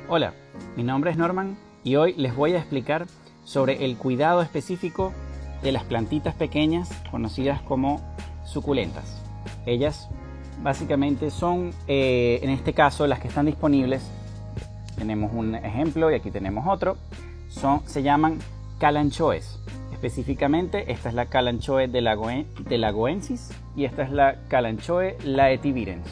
Hola, mi nombre es Norman y hoy les voy a explicar sobre el cuidado específico de las plantitas pequeñas conocidas como suculentas. Ellas básicamente son, en este caso, las que están disponibles. Tenemos un ejemplo y aquí tenemos otro. Se llaman kalanchoes. Específicamente, esta es la Kalanchoe delagoensis y esta es la Kalanchoe laetivirens.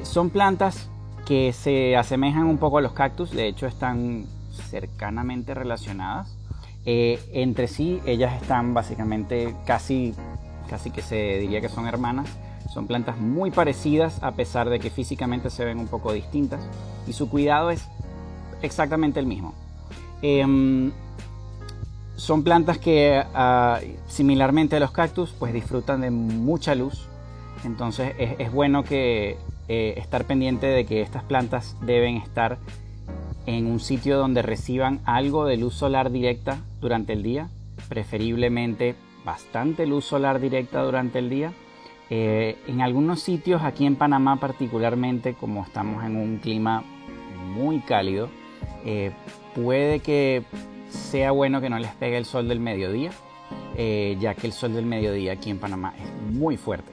Son plantas que se asemejan un poco a los cactus, de hecho están cercanamente relacionadas entre sí. Ellas están básicamente casi que se diría que son hermanas. Son plantas muy parecidas a pesar de que físicamente se ven un poco distintas y su cuidado es exactamente el mismo. Son plantas que similarmente a los cactus pues disfrutan de mucha luz, entonces es bueno que estar pendiente de que estas plantas deben estar en un sitio donde reciban algo de luz solar directa durante el día, preferiblemente bastante luz solar directa durante el día. En algunos sitios, aquí en Panamá particularmente, como estamos en un clima muy cálido, puede que sea bueno que no les pegue el sol del mediodía, ya que el sol del mediodía aquí en Panamá es muy fuerte.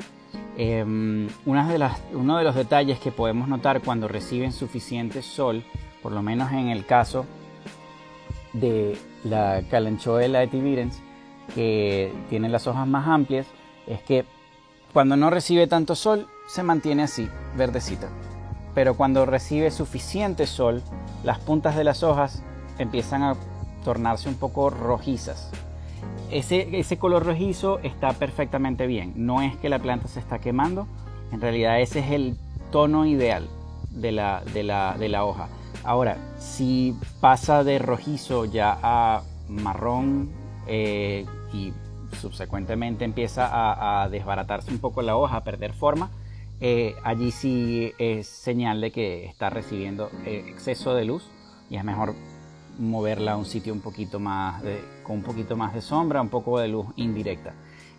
Uno de los detalles que podemos notar cuando reciben suficiente sol, por lo menos en el caso de la Kalanchoe laetivirens, que tiene las hojas más amplias, es que cuando no recibe tanto sol se mantiene así, verdecita, pero cuando recibe suficiente sol, las puntas de las hojas empiezan a tornarse un poco rojizas. Ese color rojizo está perfectamente bien, no es que la planta se está quemando, en realidad ese es el tono ideal de la hoja. Ahora, si pasa de rojizo ya a marrón y subsecuentemente empieza a desbaratarse un poco la hoja, a perder forma, allí sí es señal de que está recibiendo exceso de luz y es mejor moverla a un sitio con un poquito más de sombra, un poco de luz indirecta.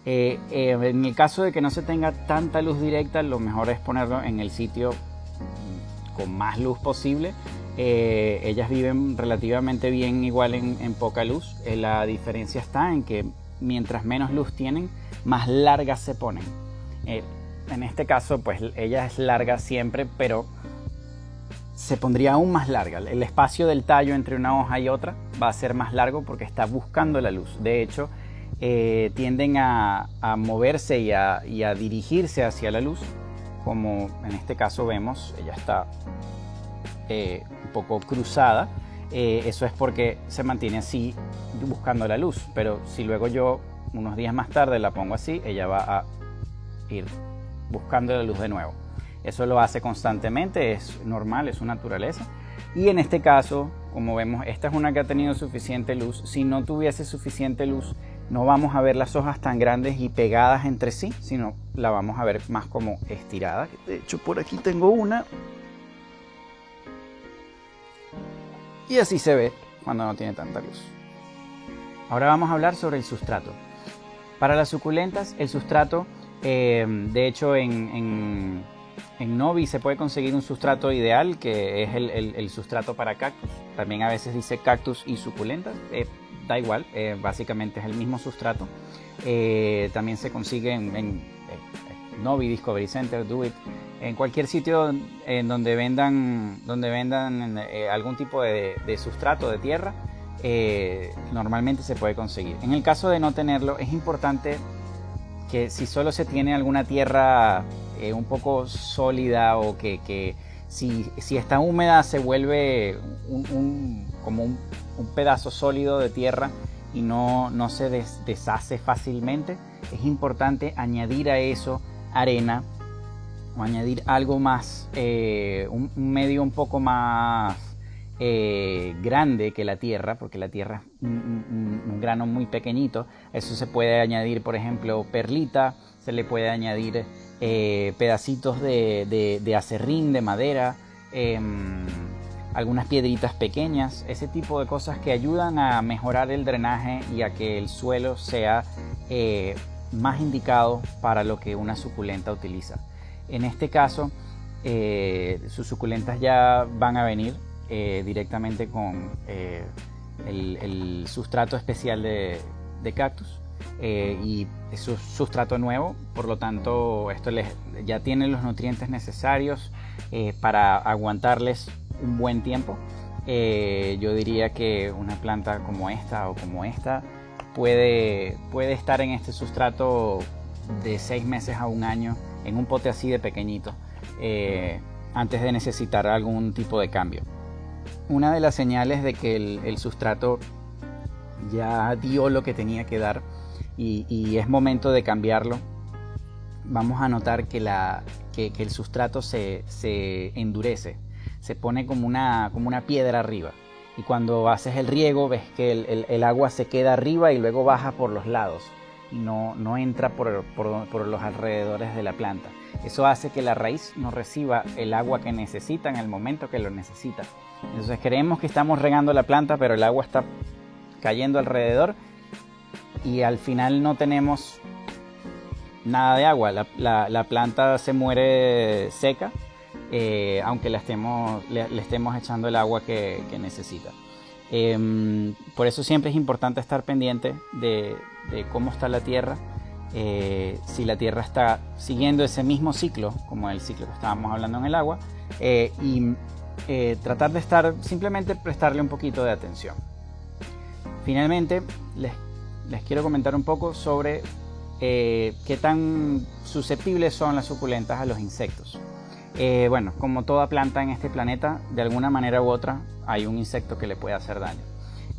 En el caso de que no se tenga tanta luz directa, lo mejor es ponerlo en el sitio con más luz posible. Ellas viven relativamente bien igual en poca luz. La diferencia está en que mientras menos luz tienen, más largas se ponen. En este caso, pues ella es larga siempre, pero se pondría aún más larga. El espacio del tallo entre una hoja y otra va a ser más largo porque está buscando la luz. De hecho, tienden a moverse y a dirigirse hacia la luz, como en este caso vemos, ella está un poco cruzada. Eso es porque se mantiene así buscando la luz, pero si luego yo unos días más tarde la pongo así, ella va a ir buscando la luz de nuevo. Eso lo hace constantemente, es normal, es su naturaleza. Y en este caso, como vemos, esta es una que ha tenido suficiente luz. Si no tuviese suficiente luz, no vamos a ver las hojas tan grandes y pegadas entre sí, sino la vamos a ver más como estirada. De hecho, por aquí tengo una. Y así se ve cuando no tiene tanta luz. Ahora vamos a hablar sobre el sustrato. Para las suculentas, el sustrato, de hecho en Novi se puede conseguir un sustrato ideal, que es el sustrato para cactus. También a veces dice cactus y suculentas, da igual, básicamente es el mismo sustrato. También se consigue en Novi, Discovery Center, Do It, en cualquier sitio en donde vendan algún tipo de sustrato de tierra. Normalmente se puede conseguir. En el caso de no tenerlo, es importante que si solo se tiene alguna tierra un poco sólida, o que si está húmeda se vuelve como un pedazo sólido de tierra y no se deshace fácilmente, es importante añadir a eso arena o añadir algo más, un medio un poco más grande que la tierra, porque la tierra es un grano muy pequeñito. Eso se puede añadir, por ejemplo, perlita, se le puede añadir pedacitos de acerrín, de madera, algunas piedritas pequeñas, ese tipo de cosas que ayudan a mejorar el drenaje y a que el suelo sea más indicado para lo que una suculenta utiliza. En este caso, sus suculentas ya van a venir directamente con el sustrato especial de cactus, y es un sustrato nuevo, por lo tanto esto ya tiene los nutrientes necesarios para aguantarles un buen tiempo. Yo diría que una planta como esta o como esta puede estar en este sustrato de 6 meses a un año en un pote así de pequeñito, antes de necesitar algún tipo de cambio. Una de las señales de que el sustrato ya dio lo que tenía que dar y es momento de cambiarlo, vamos a notar que el sustrato se endurece, se pone como una piedra arriba, y cuando haces el riego ves que el agua se queda arriba y luego baja por los lados y no entra por los alrededores de la planta. Eso hace que la raíz no reciba el agua que necesita en el momento que lo necesita. Entonces creemos que estamos regando la planta, pero el agua está cayendo alrededor y al final no tenemos nada de agua. La planta se muere seca, aunque le estemos echando el agua que necesita. Por eso siempre es importante estar pendiente de cómo está la tierra, si la tierra está siguiendo ese mismo ciclo como el ciclo que estábamos hablando en el agua, y tratar de simplemente prestarle un poquito de atención. Finalmente les quiero comentar un poco sobre qué tan susceptibles son las suculentas a los insectos. Bueno, como toda planta en este planeta, de alguna manera u otra hay un insecto que le puede hacer daño.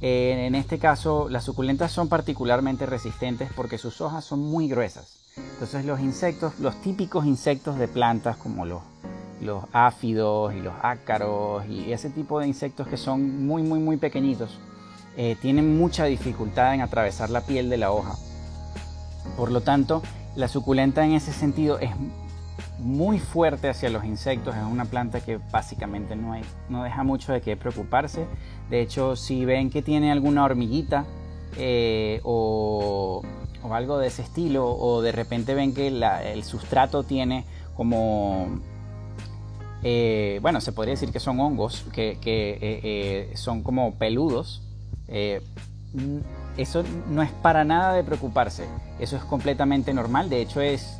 En este caso, las suculentas son particularmente resistentes porque sus hojas son muy gruesas. Entonces los insectos, los típicos insectos de plantas como los áfidos y los ácaros y ese tipo de insectos que son muy pequeñitos, tienen mucha dificultad en atravesar la piel de la hoja. Por lo tanto, la suculenta en ese sentido es muy fuerte hacia los insectos. Es una planta que básicamente no deja mucho de qué preocuparse. De hecho, si ven que tiene alguna hormiguita o algo de ese estilo, o de repente ven que el sustrato tiene como bueno, se podría decir que son hongos que son como peludos, eso no es para nada de preocuparse. Eso es completamente normal. De hecho es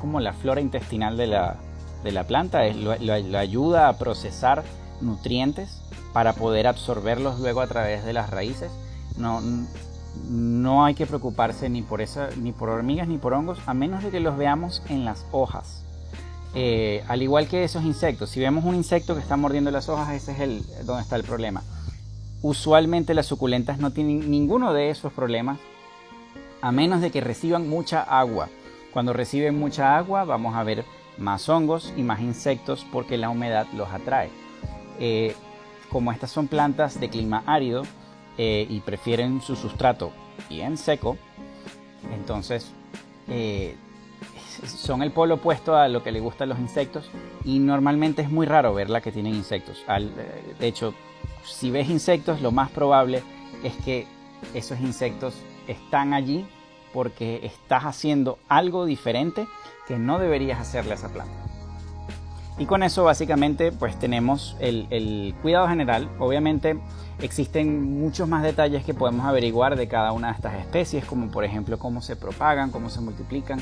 como la flora intestinal de la planta. Lo ayuda a procesar nutrientes para poder absorberlos luego a través de las raíces. No hay que preocuparse ni por hormigas ni por hongos, a menos de que los veamos en las hojas. Al igual que esos insectos, si vemos un insecto que está mordiendo las hojas, ese es donde está el problema. Usualmente las suculentas no tienen ninguno de esos problemas, a menos de que reciban mucha agua. Cuando reciben mucha agua vamos a ver más hongos y más insectos porque la humedad los atrae. Como estas son plantas de clima árido y prefieren su sustrato bien seco, entonces son el polo opuesto a lo que le gustan los insectos, y normalmente es muy raro verla que tienen insectos. De hecho, si ves insectos, lo más probable es que esos insectos están allí porque estás haciendo algo diferente que no deberías hacerle a esa planta. Y con eso básicamente pues tenemos el cuidado general. Obviamente existen muchos más detalles que podemos averiguar de cada una de estas especies, como por ejemplo cómo se propagan, cómo se multiplican,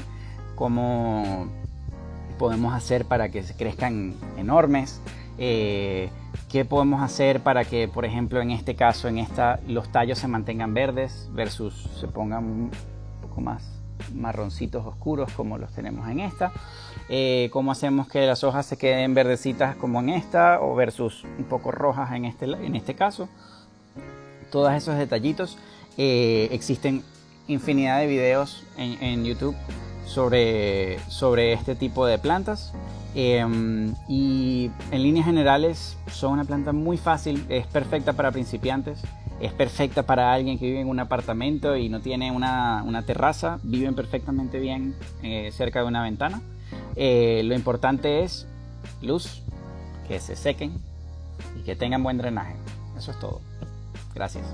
cómo podemos hacer para que se crezcan enormes, qué podemos hacer para que, por ejemplo, en este caso, los tallos se mantengan verdes versus se pongan un poco más marroncitos oscuros como los tenemos en esta, cómo hacemos que las hojas se queden verdecitas como en esta o versus un poco rojas en este caso. Todos esos detallitos, existen infinidad de videos en YouTube sobre este tipo de plantas, y en líneas generales son una planta muy fácil, es perfecta para principiantes, es perfecta para alguien que vive en un apartamento y no tiene una terraza, viven perfectamente bien cerca de una ventana. Lo importante es luz, que se sequen y que tengan buen drenaje. Eso es todo. Gracias.